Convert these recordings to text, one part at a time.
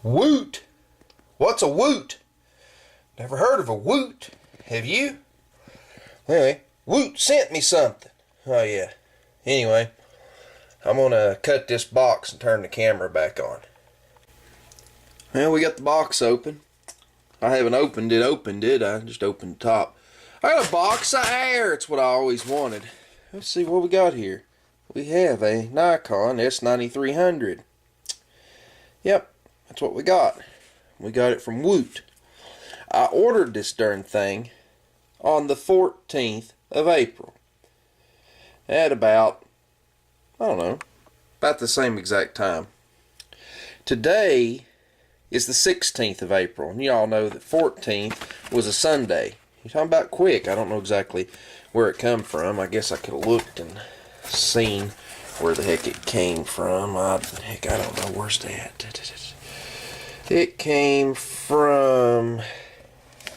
Woot? What's a woot? Never heard of a woot. Have you? Anyway, Woot sent me something. Oh yeah. Anyway, I'm gonna cut this box and turn the camera back on. Well, we got the box open. I haven't opened it. I just opened the top. I got a box of air. It's what I always wanted. Let's see what we got here. We have a Nikon S9300. Yep, that's what we got. We got it from Woot. I ordered this darn thing on the 14th of April at about, I don't know, about the same exact time. Today is the 16th of April, and you all know that 14th was a Sunday. You're talking about quick. I don't know exactly where it come from. I guess I could have looked and seen where the heck it came from. I don't know. Where's that? It came from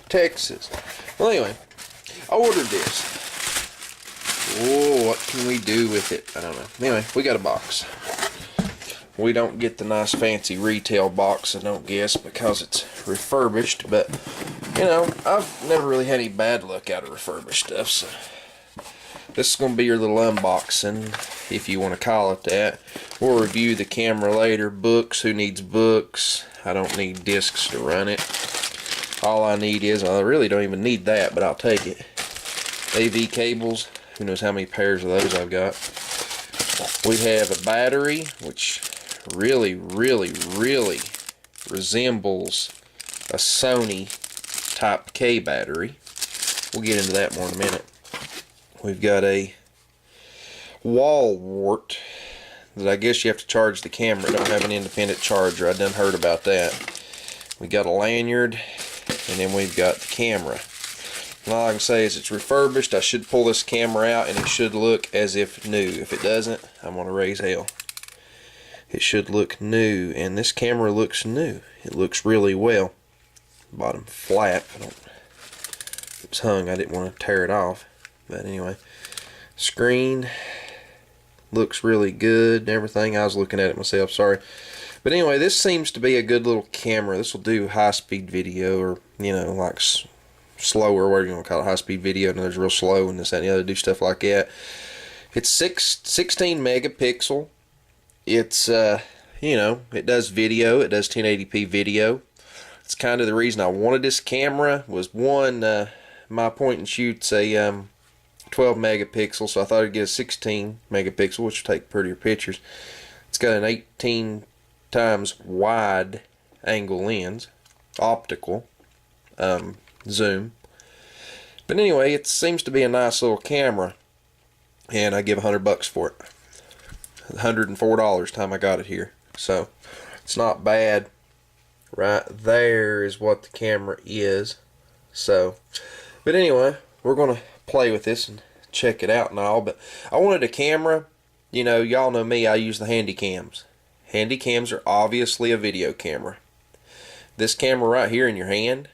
Texas. Well, anyway, I ordered this. Oh, what can we do with it? I don't know. Anyway, we got a box. We don't get the nice fancy retail box, I don't guess, because it's refurbished, but, you know, I've never really had any bad luck out of refurbished stuff, so this is going to be your little unboxing, if you want to call it that. We'll review the camera later. Books, who needs books? I don't need discs to run it. All I need is, I really don't even need that, but I'll take it. AV cables, who knows how many pairs of those I've got. We have a battery, which really resembles a Sony Type K battery. We'll get into that more in a minute. We've got a wall wart that I guess you have to charge the camera. It don't have an independent charger. I done heard about that. We got a lanyard, and then we've got the camera. And all I can say is it's refurbished. I should pull this camera out and it should look as if new. If it doesn't, I'm gonna raise hell. It should look new, and this camera looks new. It looks really well. Bottom flap. It's hung. I didn't want to tear it off. But anyway, screen looks really good and everything. I was looking at it myself, sorry. But anyway, this seems to be a good little camera. This will do high-speed video, or, you know, like slower, whatever you want to call it, high-speed video, and there's real slow and this, that, and the other, do stuff like that. It's 16 megapixel. It's, you know, it does video. It does 1080p video. It's kind of the reason I wanted this camera was, one, my point and shoot's a 12 megapixel, so I thought I'd get a 16 megapixel, which will take prettier pictures. It's got an 18 times wide angle lens, optical, zoom. But anyway, it seems to be a nice little camera, and I give $100 for it. $104 time I got it here, so it's not bad. Right there is what the camera is. So, but anyway, we're gonna play with this and check it out and all. But I wanted a camera. You know, y'all know me, I use the handy cams. Handy cams are obviously a video camera. This camera right here in your hand,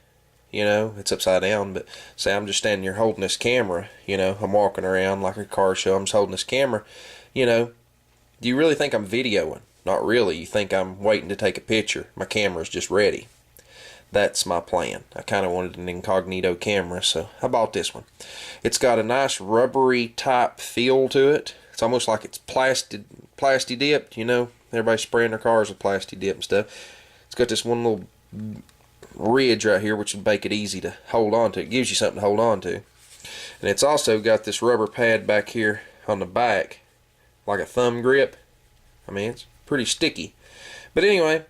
you know, it's upside down, but say I'm just standing here holding this camera, you know, I'm walking around like a car show, I'm just holding this camera, you know, do you really think I'm videoing? Not really. You think I'm waiting to take a picture. My camera's just ready. That's my plan. I kind of wanted an incognito camera, so I bought this one. It's got a nice rubbery type feel to it. It's almost like it's plasti dipped, you know. Everybody's spraying their cars with plasti dip and stuff. It's got this one little ridge right here, which would make it easy to hold on to. It gives you something to hold on to. And it's also got this rubber pad back here on the back, like a thumb grip. I mean, it's pretty sticky. But anyway,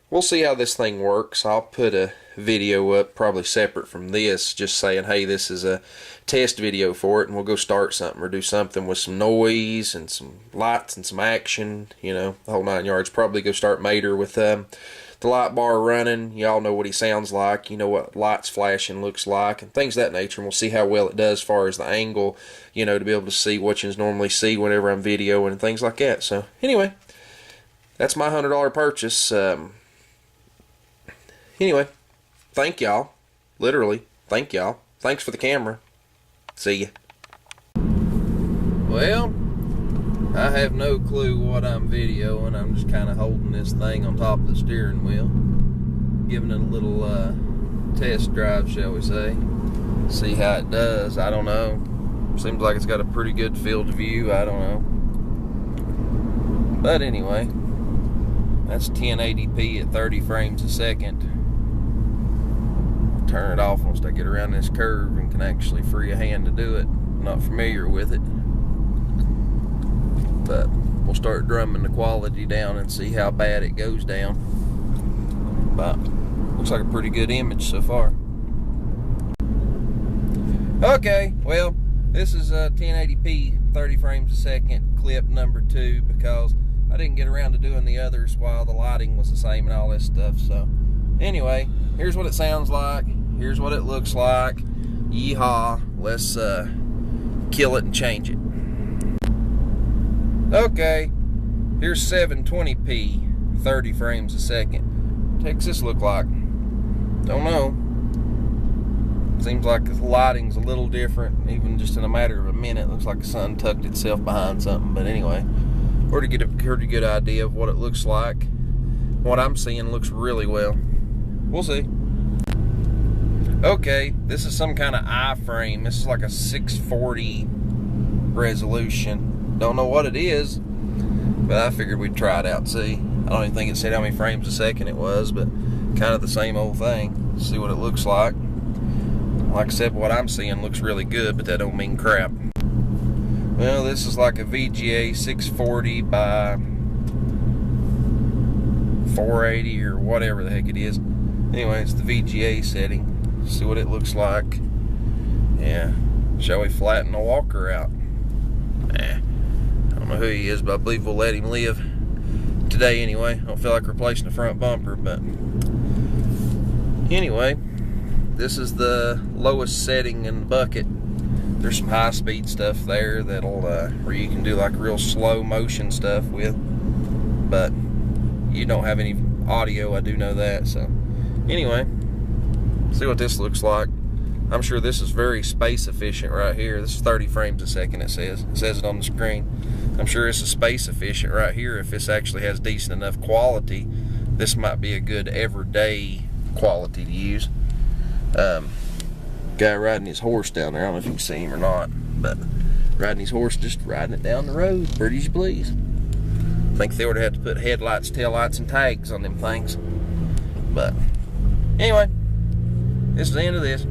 we'll see how this thing works. I'll put a video up probably separate from this, just saying, hey, this is a test video for it, and we'll go start something or do something with some noise and some lights and some action, you know, the whole 9 yards. Probably go start Mater with the light bar running. Y'all know what he sounds like, you know what lights flashing looks like, and things of that nature, and we'll see how well it does as far as the angle, you know, to be able to see what you normally see whenever I'm videoing and things like that. So anyway, that's my $100 purchase. Anyway, thank y'all. Literally, thank y'all. Thanks for the camera. See ya. Well, I have no clue what I'm videoing. I'm just kind of holding this thing on top of the steering wheel. giving it a little test drive, shall we say. See how it does. I don't know. Seems like it's got a pretty good field of view. I don't know. But anyway, that's 1080p at 30 frames a second. I'll turn it off once I get around this curve and can actually free a hand to do it. I'm not familiar with it. But we'll start drumming the quality down and see how bad it goes down. But looks like a pretty good image so far. Okay, well, this is 1080p 30 frames a second clip number 2, because I didn't get around to doing the others while the lighting was the same and all this stuff. So anyway, here's what it sounds like, here's what it looks like. Yeehaw, let's kill it and change it. Okay, here's 720p 30 frames a second. What's this look like? Don't know. Seems like the lighting's a little different, even just in a matter of a minute. Looks like the sun tucked itself behind something. But anyway, we're to get a pretty good idea of what it looks like. What I'm seeing looks really well. We'll see. Okay, this is some kind of iframe. This is like a 640 resolution. Don't know what it is, but I figured we'd try it out and see. I don't even think it said how many frames a second it was, but kind of the same old thing. See what it looks like. Like I said, what I'm seeing looks really good, but that don't mean crap. Well, this is like a VGA 640 by 480 or whatever the heck it is. Anyway, it's the VGA setting. See what it looks like. Yeah. Shall we flatten the walker out? I don't know who he is, but I believe we'll let him live today anyway. I don't feel like replacing the front bumper, but anyway, this is the lowest setting in the bucket. There's some high-speed stuff there that'll where you can do like real slow motion stuff with, but you don't have any audio. I do know that. So anyway, see what this looks like. I'm sure this is very space efficient right here. This is 30 frames a second. It says it on the screen. I'm sure this is space efficient right here. If this actually has decent enough quality, this might be a good everyday quality to use. Guy riding his horse down there. I don't know if you can see him or not, but riding his horse, just riding it down the road, pretty as you please. I think they would have to put headlights, taillights, and tags on them things. But anyway, this is the end of this.